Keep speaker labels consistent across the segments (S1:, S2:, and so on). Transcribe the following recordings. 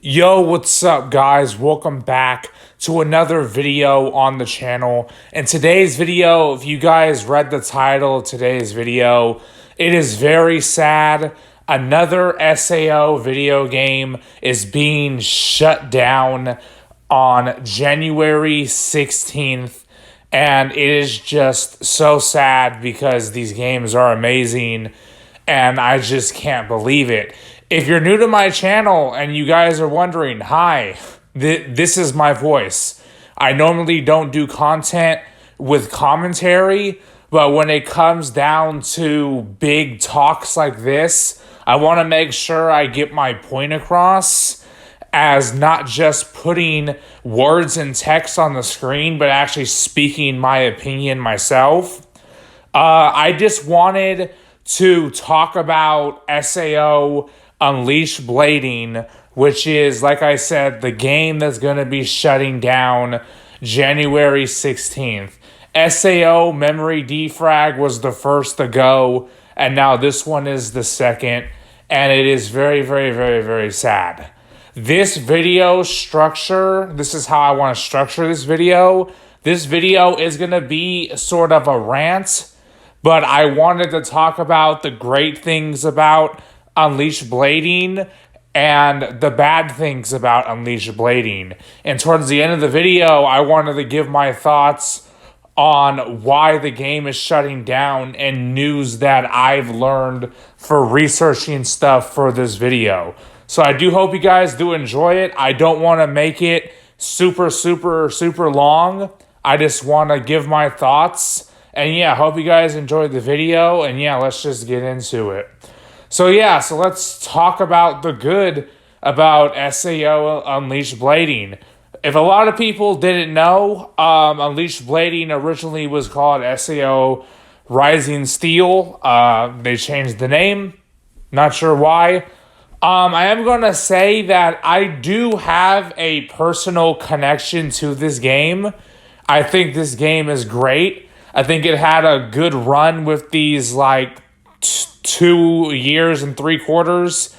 S1: Yo, what's up, guys? Welcome back to another video on the channel. In today's video, if you guys read the title of today's video, it is very sad. Another SAO video game is being shut down on January 16th. And it is just so sad because these games are amazing and I just can't believe it. If you're new to my channel and you guys are wondering, hi, this is my voice. I normally don't do content with commentary, but when it comes down to big talks like this, I want to make sure I get my point across as not just putting words and text on the screen, but actually speaking my opinion myself. I just wanted to talk about SAO Unleash Blading, which is, like I said, the game that's going to be shutting down January 16th. SAO Memory Defrag was the first to go, and now this one is the second, and it is very, very, very, very sad. This video structure, this is how I want to structure this video. This video is going to be sort of a rant, but I wanted to talk about the great things about Unleash Blading and the bad things about Unleash Blading. And towards the end of the video, I wanted to give my thoughts on why the game is shutting down and news that I've learned for researching stuff for this video. So I do hope you guys do enjoy it. I don't want to make it super, super, super long. I just want to give my thoughts. And yeah, hope you guys enjoyed the video. And yeah, let's just get into it. So let's talk about the good about SAO Unleash Blading. If a lot of people didn't know, Unleash Blading originally was called SAO Rising Steel. They changed the name. Not sure why. I am going to say that I do have a personal connection to this game. I think this game is great. I think it had a good run with these 2 years and 3/4.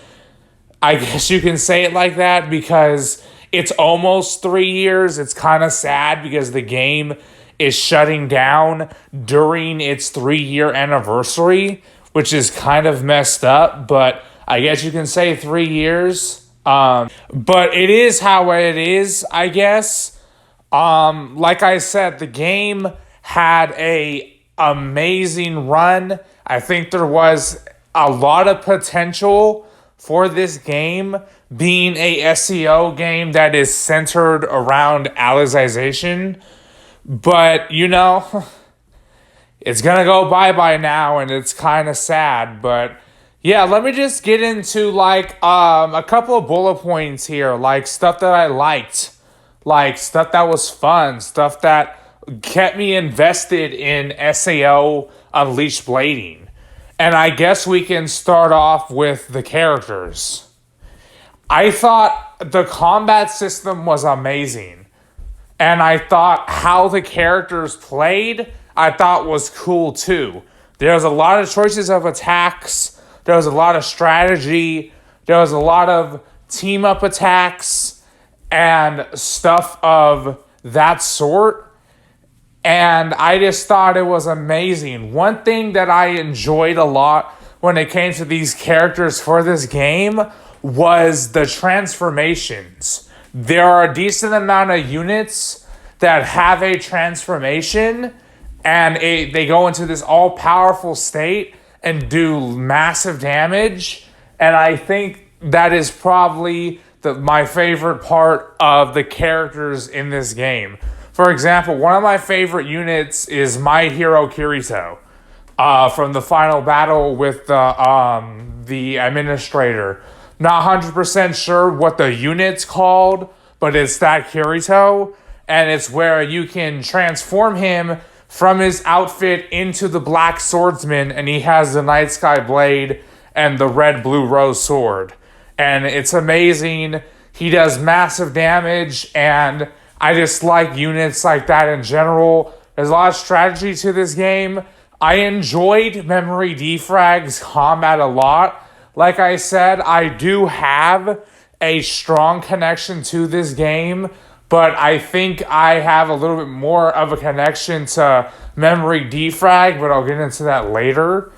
S1: I guess you can say it like that because it's almost 3 years. It's kind of sad because the game is shutting down during its 3-year anniversary, which is kind of messed up, but I guess you can say 3 years. But it is how it is, I guess. Like I said, the game had a amazing run. I think there was a lot of potential for this game being a SEO game that is centered around Alization. But, it's going to go bye-bye now, and it's kind of sad. But, yeah, let me just get into, a couple of bullet points here, stuff that I liked, stuff that was fun, stuff that kept me invested in SAO Unleash Blading. And I guess we can start off with the characters. I thought the combat system was amazing. And I thought how the characters played, I thought was cool too. There was a lot of choices of attacks. There was a lot of strategy. There was a lot of team-up attacks and stuff of that sort. And I just thought it was amazing. One thing that I enjoyed a lot when it came to these characters for this game was the transformations. There are a decent amount of units that have a transformation and they go into this all-powerful state and do massive damage. And I think that is probably my favorite part of the characters in this game. For example, one of my favorite units is My Hero Kirito from the final battle with the administrator. Not 100% sure what the unit's called, but it's that Kirito. And it's where you can transform him from his outfit into the Black Swordsman, and he has the Night Sky Blade and the Red Blue Rose Sword. And it's amazing. He does massive damage, and I just like units like that in general. There's a lot of strategy to this game. I enjoyed Memory Defrag's combat a lot. Like I said, I do have a strong connection to this game, but I think I have a little bit more of a connection to Memory Defrag, but I'll get into that later.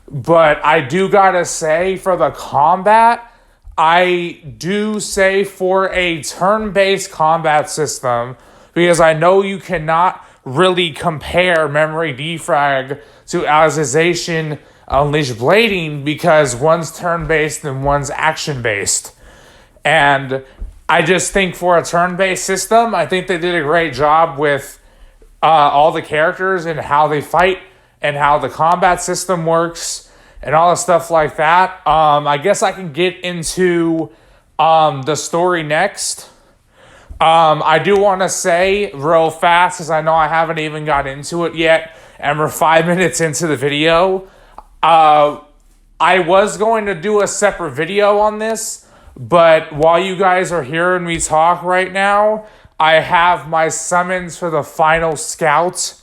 S1: But I do gotta say, for the combat, I do say for a turn-based combat system, because I know you cannot really compare Memory Defrag to Alicization Unleashed Blading because one's turn-based and one's action-based. And I just think for a turn-based system, I think they did a great job with all the characters and how they fight and how the combat system works and all the stuff like that. I guess I can get into the story next. I do want to say real fast, because I know I haven't even got into it yet, and we're 5 minutes into the video. I was going to do a separate video on this, but while you guys are hearing me talk right now, I have my summons for the final scout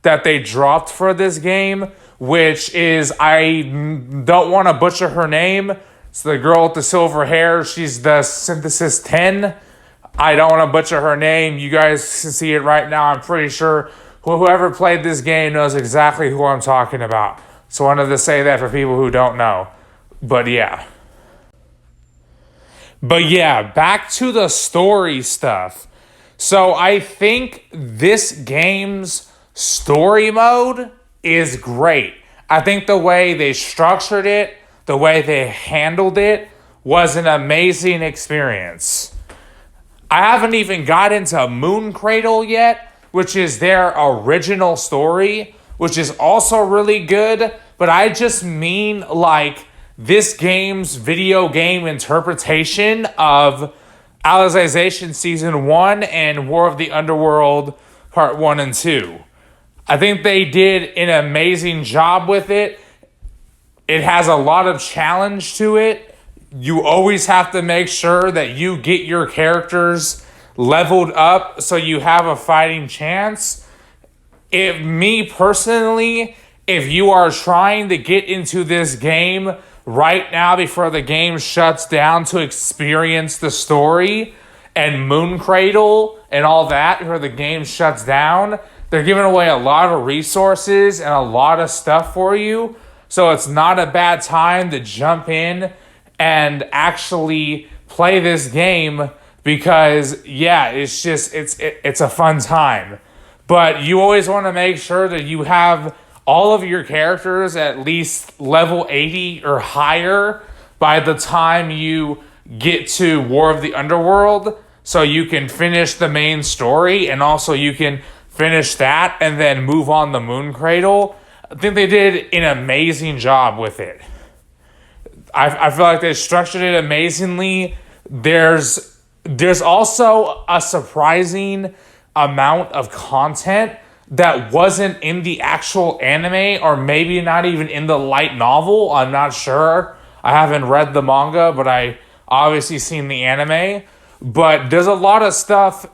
S1: that they dropped for this game, which is, I don't want to butcher her name. It's the girl with the silver hair. She's the Synthesis 10. I don't want to butcher her name. You guys can see it right now. I'm pretty sure whoever played this game knows exactly who I'm talking about. So I wanted to say that for people who don't know. But yeah. Back to the story stuff. So I think this game's story mode is great. I think the way they structured it, the way they handled it, was an amazing experience. I haven't even got into Moon Cradle yet, which is their original story, which is also really good, but I just mean like this game's video game interpretation of Alicization Season 1 and War of the Underworld Part 1 and 2. I think they did an amazing job with it. It has a lot of challenge to it. You always have to make sure that you get your characters leveled up so you have a fighting chance. Me personally, if you are trying to get into this game right now before the game shuts down to experience the story and Moon Cradle and all that before the game shuts down, they're giving away a lot of resources and a lot of stuff for you. So it's not a bad time to jump in and actually play this game because, yeah, it's a fun time. But you always want to make sure that you have all of your characters at least level 80 or higher by the time you get to War of the Underworld, so you can finish the main story and also you can finish that and then move on to Moon Cradle. I think they did an amazing job with it. I feel like they structured it amazingly. There's also a surprising amount of content that wasn't in the actual anime, or maybe not even in the light novel. I'm not sure. I haven't read the manga, but I obviously seen the anime. But there's a lot of stuff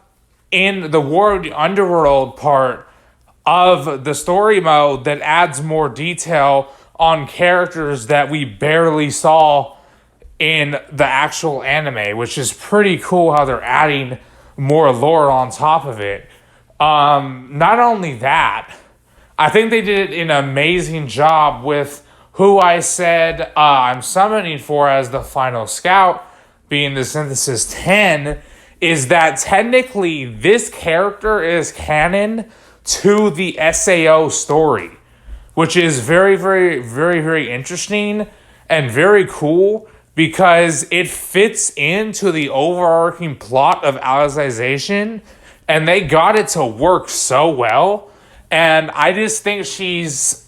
S1: in the War of the Underworld part of the story mode that adds more detail on characters that we barely saw in the actual anime, which is pretty cool how they're adding more lore on top of it. Not only that, I think they did an amazing job with who I said I'm summoning for as the final scout, being the Synthesis 10, is that technically this character is canon to the SAO story, which is very, very, very, very interesting and very cool because it fits into the overarching plot of Alicization, and they got it to work so well. And I just think she's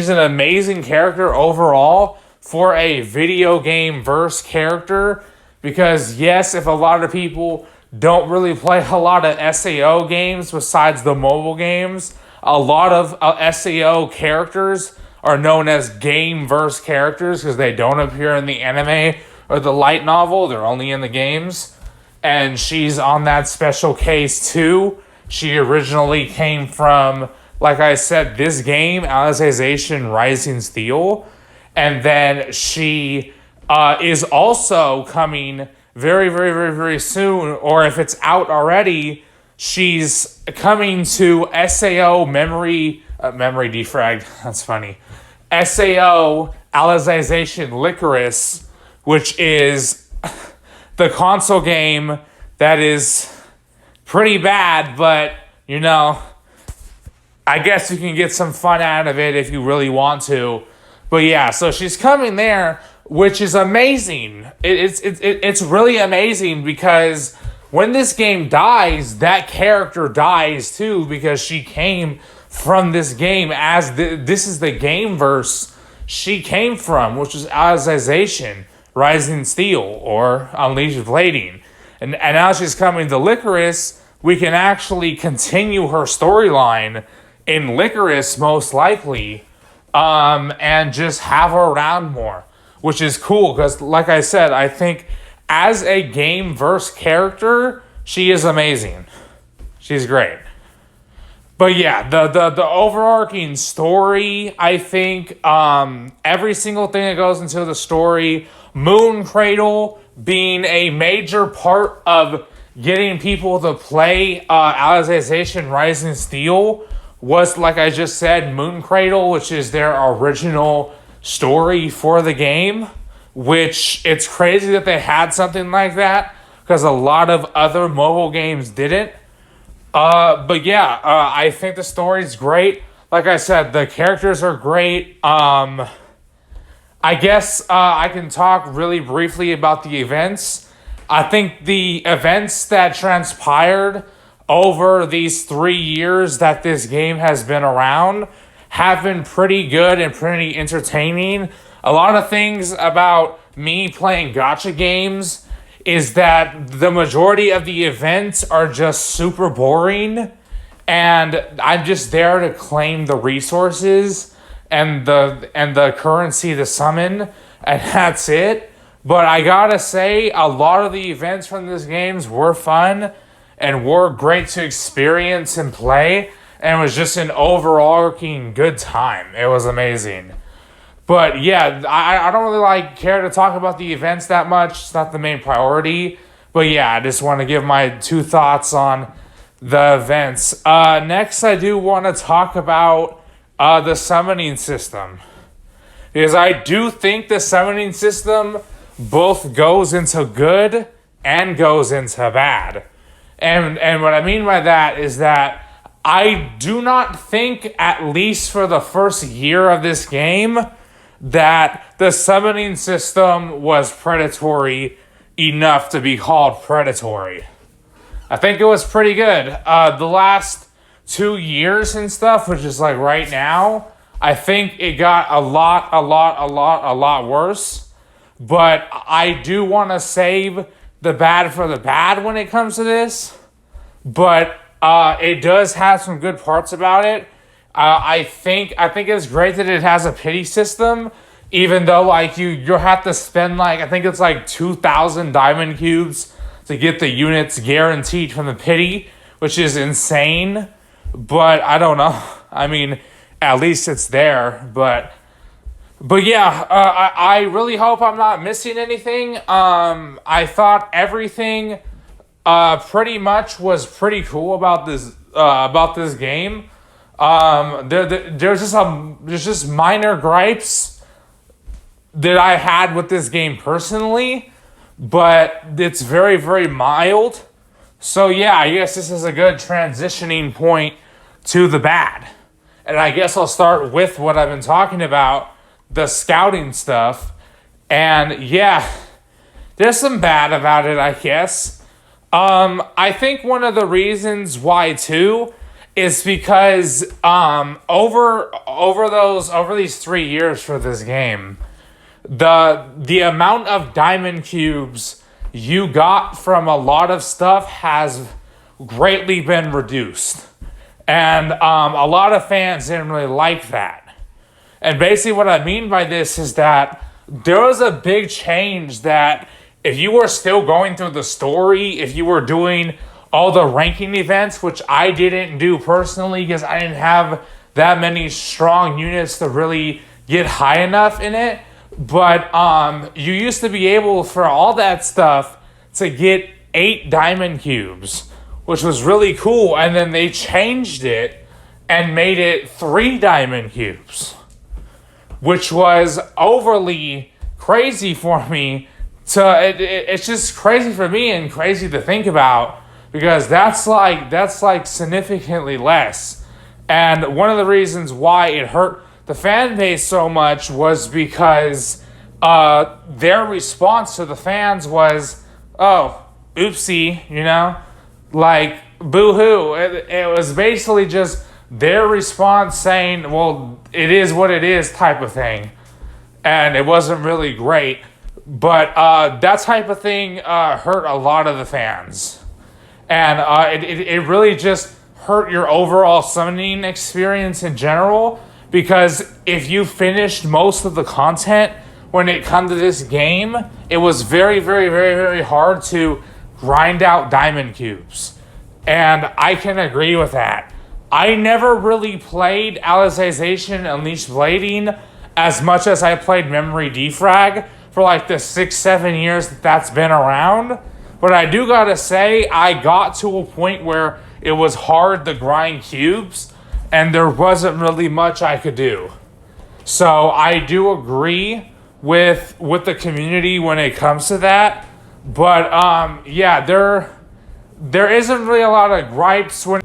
S1: an amazing character overall for a video game verse character, because yes, if a lot of people don't really play a lot of SAO games besides the mobile games, a lot of SAO characters are known as game verse characters because they don't appear in the anime or the light novel. They're only in the games. And she's on that special case too. She originally came from, like I said, this game, Alicization Rising Steel. And then she is also coming very, very, very, very soon, or if it's out already, she's coming to SAO memory defrag. That's funny. SAO Alicization Licorice, which is the console game that is pretty bad, but you know, I guess you can get some fun out of it if you really want to. But yeah, so she's coming there, which is amazing. It's really amazing because when this game dies, that character dies too, because she came from this game as this is the game verse she came from, which is Alicization, Rising Steel, or Unleashed Blading. And now she's coming to Licorice. We can actually continue her storyline in Licorice, most likely, and just have her around more, which is cool because, like I said, I think as a game verse character, she is amazing. She's great. But yeah, the overarching story, I think, every single thing that goes into the story, Moon Cradle being a major part of getting people to play Alicization Rising Steel was, like I just said, Moon Cradle, which is their original story for the game, which it's crazy that they had something like that because a lot of other mobile games didn't. But yeah, I think the story's great. Like I said, the characters are great. I guess I can talk really briefly about the events. I think the events that transpired over these 3 years that this game has been around have been pretty good and pretty entertaining. A lot of things about me playing gacha games is that the majority of the events are just super boring, and I'm just there to claim the resources and the currency to summon, and that's it. But I gotta say, a lot of the events from these games were fun and were great to experience and play, and it was just an overarching good time. It was amazing. But yeah, I don't really care to talk about the events that much. It's not the main priority. But yeah, I just want to give my 2 thoughts on the events. Next, I do want to talk about the summoning system, because I do think the summoning system both goes into good and goes into bad. And what I mean by that is that I do not think, at least for the first year of this game, that the summoning system was predatory enough to be called predatory. I think it was pretty good. The last 2 years and stuff, which is like right now, I think it got a lot worse. But I do want to save the bad for the bad when it comes to this. But it does have some good parts about it. I think it's great that it has a pity system, even though like you'll have to spend I think it's 2,000 diamond cubes to get the units guaranteed from the pity, which is insane. But I don't know. I mean, at least it's there. But yeah, I really hope I'm not missing anything. I thought everything pretty much was pretty cool about this game. There's just minor gripes that I had with this game personally, but it's very, very mild. So yeah, I guess this is a good transitioning point to the bad. And I guess I'll start with what I've been talking about, the scouting stuff. And yeah, there's some bad about it, I guess. I think one of the reasons why too is because over these 3 years for this game, the amount of diamond cubes you got from a lot of stuff has greatly been reduced. And a lot of fans didn't really like that. And basically what I mean by this is that there was a big change that if you were still going through the story, if you were doing all the ranking events, which I didn't do personally because I didn't have that many strong units to really get high enough in it. But you used to be able, for all that stuff, to get 8 diamond cubes, which was really cool. And then they changed it and made it 3 diamond cubes, which was overly crazy for me. It's just crazy for me and crazy to think about, because that's like significantly less. And one of the reasons why it hurt the fan base so much was because their response to the fans was, oh, oopsie, you know, like, boo-hoo. It was basically just their response saying, well, it is what it is type of thing. And it wasn't really great. But that type of thing hurt a lot of the fans. And it really just hurt your overall summoning experience in general. Because if you finished most of the content when it comes to this game, it was very, very, very, very hard to grind out diamond cubes. And I can agree with that. I never really played Alicization Unleashed Blading as much as I played Memory Defrag for like the 6-7 years that's been around. But I do gotta say, I got to a point where it was hard to grind cubes, and there wasn't really much I could do. So I do agree with the community when it comes to that. But yeah, there isn't really a lot of gripes when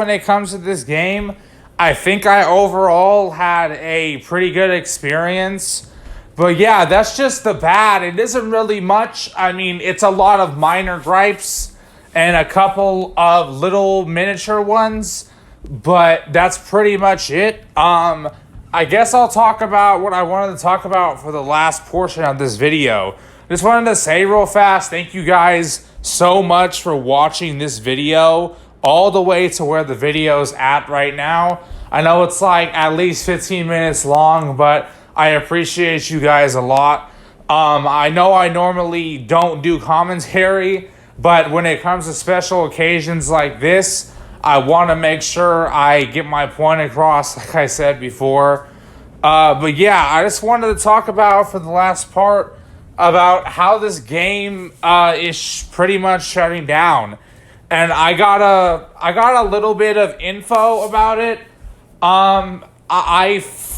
S1: it comes to this game. I think I overall had a pretty good experience. But yeah, that's just the bad. It isn't really much. I mean, it's a lot of minor gripes and a couple of little miniature ones, but that's pretty much it. I guess I'll talk about what I wanted to talk about for the last portion of this video. Just wanted to say real fast, thank you guys so much for watching this video all the way to where the video's at right now. I know it's like at least 15 minutes long, but I appreciate you guys a lot. I know I normally don't do commentary, but when it comes to special occasions like this, I want to make sure I get my point across, like I said before. But yeah, I just wanted to talk about, for the last part, about how this game is pretty much shutting down. And I got a little bit of info about it.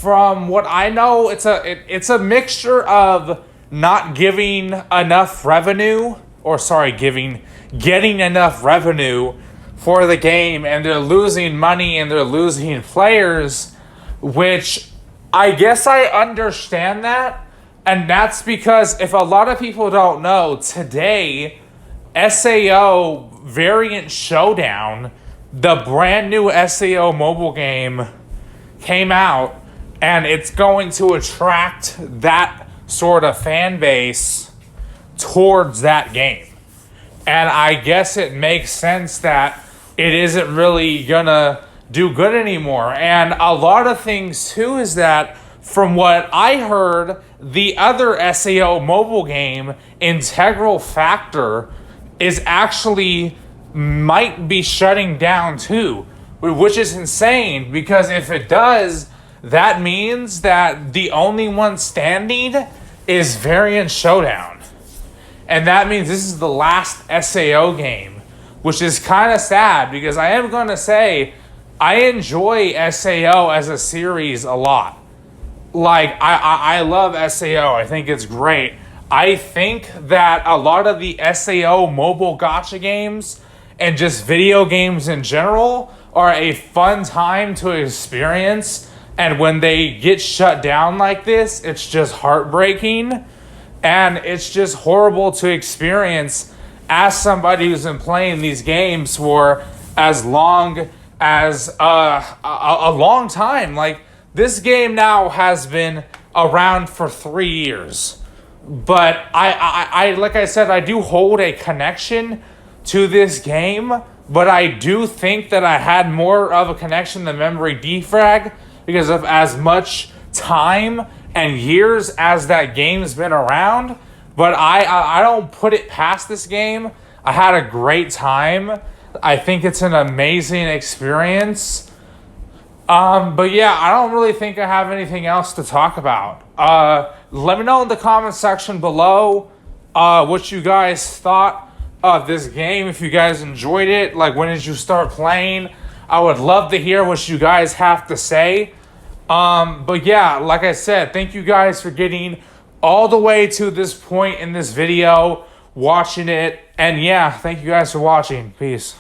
S1: From what I know, it's a mixture of not giving enough revenue, getting enough revenue for the game, and they're losing money and they're losing players, which I guess I understand that. And that's because, if a lot of people don't know, today, SAO Variant Showdown, the brand new SAO mobile game, came out, and it's going to attract that sort of fan base towards that game. And I guess it makes sense that it isn't really gonna do good anymore. And a lot of things too is that, from what I heard, the other SAO mobile game, Integral Factor, is actually might be shutting down too, which is insane, because if it does, that means that the only one standing is Variant Showdown. And that means this is the last SAO game, which is kind of sad, because I am going to say I enjoy SAO as a series a lot. Like, I love SAO. I think it's great. I think that a lot of the SAO mobile gacha games and just video games in general are a fun time to experience. And when they get shut down like this, it's just heartbreaking. And it's just horrible to experience as somebody who's been playing these games for as long as a long time. Like, this game now has been around for 3 years. But I like I said, I do hold a connection to this game. But I do think that I had more of a connection than Memory Defrag, because of as much time and years as that game's been around. But I don't put it past this game. I had a great time. I think it's an amazing experience. But yeah, I don't really think I have anything else to talk about. Let me know in the comment section below what you guys thought of this game. If you guys enjoyed it, like, when did you start playing? I would love to hear what you guys have to say. But yeah, like I said, thank you guys for getting all the way to this point in this video, watching it. And yeah, thank you guys for watching. Peace.